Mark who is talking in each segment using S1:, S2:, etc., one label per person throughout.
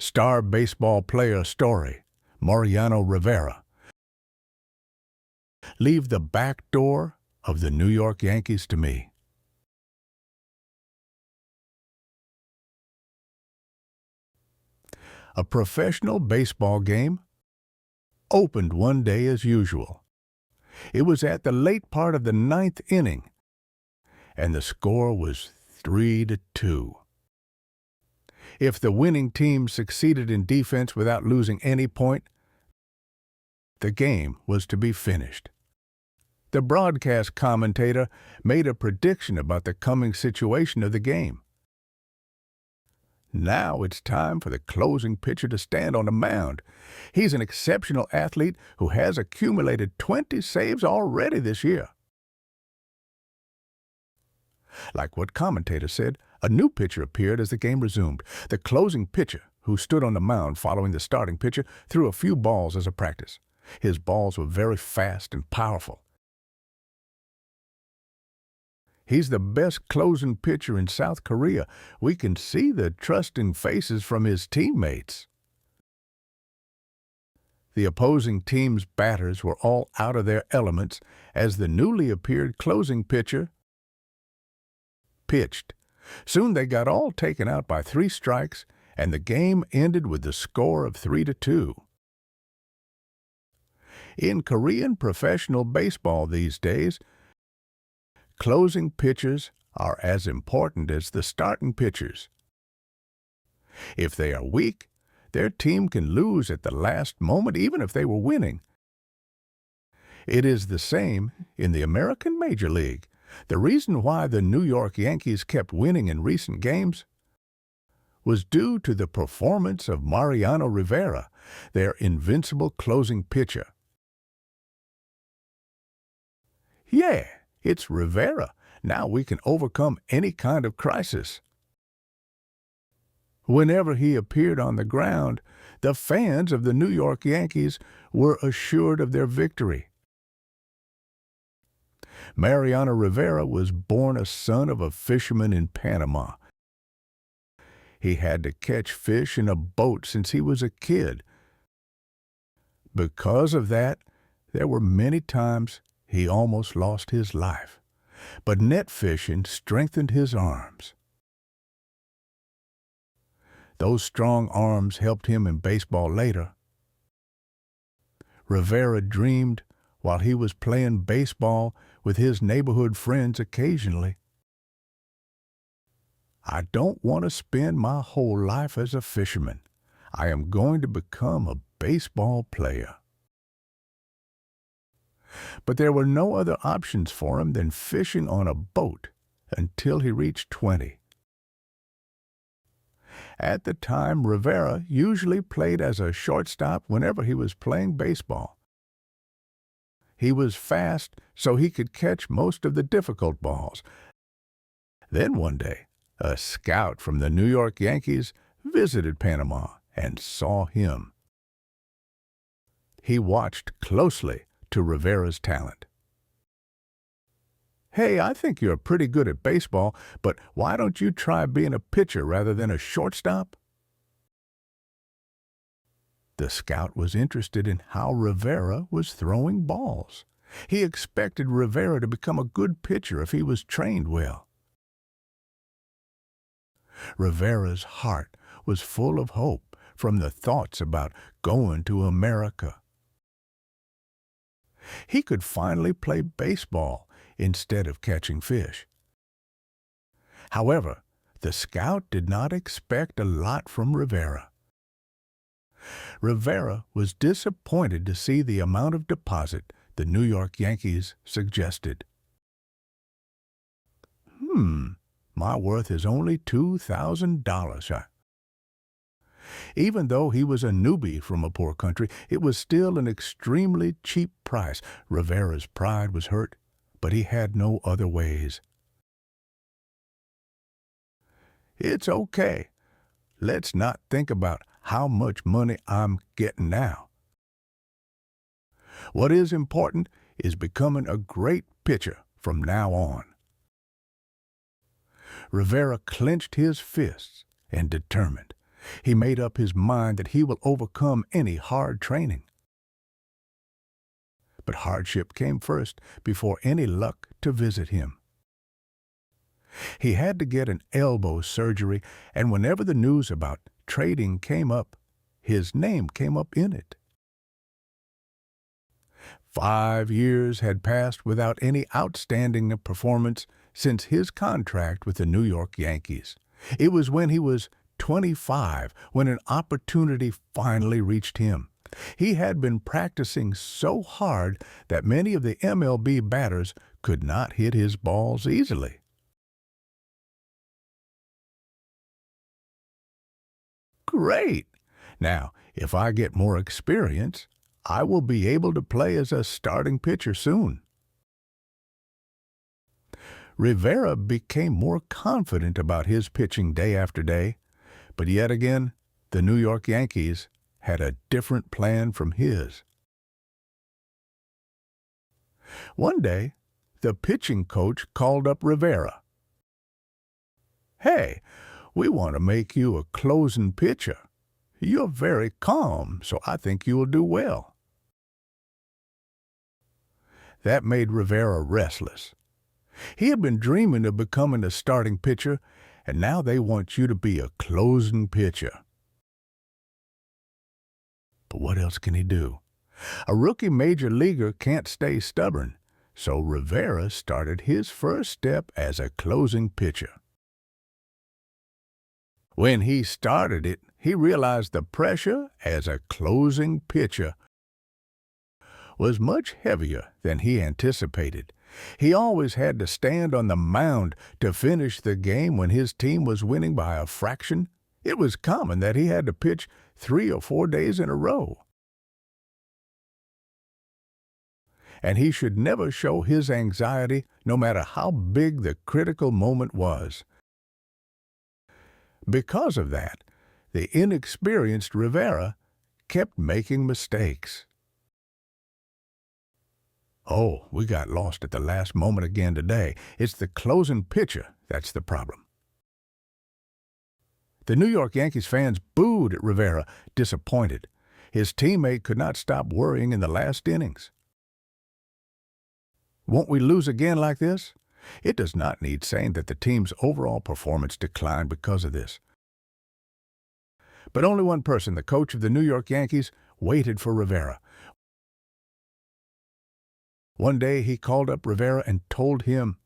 S1: Star baseball player story, Mariano Rivera. Leave the back door of the New York Yankees to me. A professional baseball game opened one day as usual. It was at the late part of the ninth inning, and the score was 3-2. If the winning team succeeded in defense without losing any point, the game was to be finished. The broadcast commentator made a prediction about the coming situation of the game. Now it's time for the closing pitcher to stand on the mound. He's an exceptional athlete who has accumulated 20 saves already this year. Like what commentator said, a new pitcher appeared as the game resumed. The closing pitcher, who stood on the mound following the starting pitcher, threw a few balls as a practice. His balls were very fast and powerful. He's the best closing pitcher in South Korea. We can see the trusting faces from his teammates. The opposing team's batters were all out of their elements as the newly appeared closing pitcher pitched. Soon they got all taken out by 3 strikes, and the game ended with the score of 3-2. In Korean professional baseball these days, closing pitchers are as important as the starting pitchers. If they are weak, their team can lose at the last moment, even if they were winning. It is the same in the American Major League. The reason why the New York Yankees kept winning in recent games was due to the performance of Mariano Rivera, their invincible closing pitcher. Yeah, it's Rivera. Now we can overcome any kind of crisis. Whenever he appeared on the ground, the fans of the New York Yankees were assured of their victory. Mariano Rivera was born a son of a fisherman in Panama. He had to catch fish in a boat since he was a kid. Because of that, there were many times he almost lost his life. But net fishing strengthened his arms. Those strong arms helped him in baseball later. Rivera dreamed while he was playing baseball with his neighborhood friends occasionally. I don't want to spend my whole life as a fisherman. I am going to become a baseball player. But there were no other options for him than fishing on a boat until he reached 20. At the time, Rivera usually played as a shortstop whenever he was playing baseball. He was fast, so he could catch most of the difficult balls. Then one day, a scout from the New York Yankees visited Panama and saw him. He watched closely to Rivera's talent. "Hey, I think you're pretty good at baseball, but why don't you try being a pitcher rather than a shortstop?" The scout was interested in how Rivera was throwing balls. He expected Rivera to become a good pitcher if he was trained well. Rivera's heart was full of hope from the thoughts about going to America. He could finally play baseball instead of catching fish. However, the scout did not expect a lot from Rivera. Rivera was disappointed to see the amount of deposit the New York Yankees suggested. My worth is only $2,000. Even though he was a newbie from a poor country, it was still an extremely cheap price. Rivera's pride was hurt, but he had no other ways. "It's okay. Let's not think about how much money I'm getting now. What is important is becoming a great pitcher from now on." Rivera clenched his fists and determined. He made up his mind that he will overcome any hard training. But hardship came first before any luck to visit him. He had to get an elbow surgery, and whenever the news about trading came up, his name came up in it. 5 years had passed without any outstanding performance since his contract with the New York Yankees. It was when he was 25 when an opportunity finally reached him. He had been practicing so hard that many of the MLB batters could not hit his balls easily. Great! Now, if I get more experience, I will be able to play as a starting pitcher soon. Rivera became more confident about his pitching day after day, but yet again, the New York Yankees had a different plan from his. One day, the pitching coach called up Rivera. "Hey, we want to make you a closing pitcher. You're very calm, so I think you will do well." That made Rivera restless. He had been dreaming of becoming a starting pitcher, and now they want you to be a closing pitcher. But what else can he do? A rookie major leaguer can't stay stubborn, so Rivera started his first step as a closing pitcher. When he started it, he realized the pressure as a closing pitcher was much heavier than he anticipated. He always had to stand on the mound to finish the game when his team was winning by a fraction. It was common that he had to pitch 3 or 4 days in a row. And he should never show his anxiety, no matter how big the critical moment was. Because of that, the inexperienced Rivera kept making mistakes. Oh, we got lost at the last moment again today. It's the closing pitcher that's the problem. The New York Yankees fans booed at Rivera, disappointed. His teammate could not stop worrying in the last innings. Won't we lose again like this? It does not need saying that the team's overall performance declined because of this. But only one person, the coach of the New York Yankees, waited for Rivera. One day he called up Rivera and told him,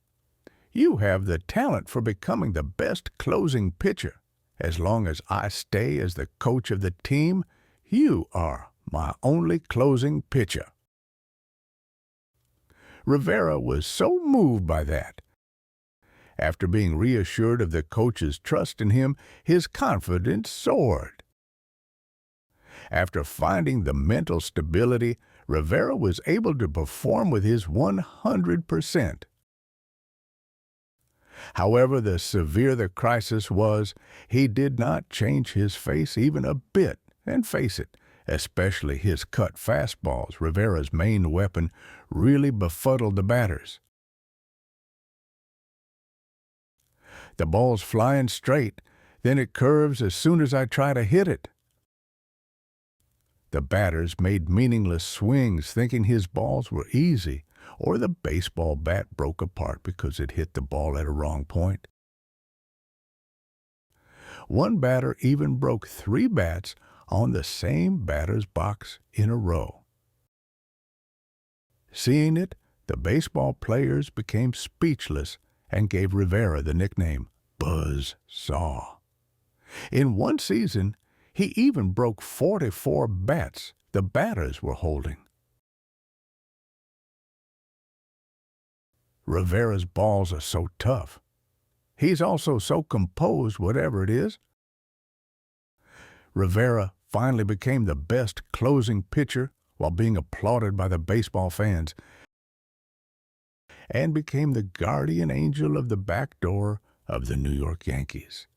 S1: "You have the talent for becoming the best closing pitcher. As long as I stay as the coach of the team, you are my only closing pitcher." Rivera was so moved by that. After being reassured of the coach's trust in him, his confidence soared. After finding the mental stability, Rivera was able to perform with his 100%. However the severe the crisis was, he did not change his face even a bit, and face it, especially his cut fastballs, Rivera's main weapon, really befuddled the batters. The ball's flying straight, then it curves as soon as I try to hit it. The batters made meaningless swings thinking his balls were easy, or the baseball bat broke apart because it hit the ball at a wrong point. One batter even broke 3 bats on the same batter's box in a row. Seeing it, the baseball players became speechless and gave Rivera the nickname Buzz Saw. In one season, he even broke 44 bats the batters were holding. Rivera's balls are so tough. He's also so composed, whatever it is. Rivera finally became the best closing pitcher while being applauded by the baseball fans, and became the guardian angel of the back door of the New York Yankees.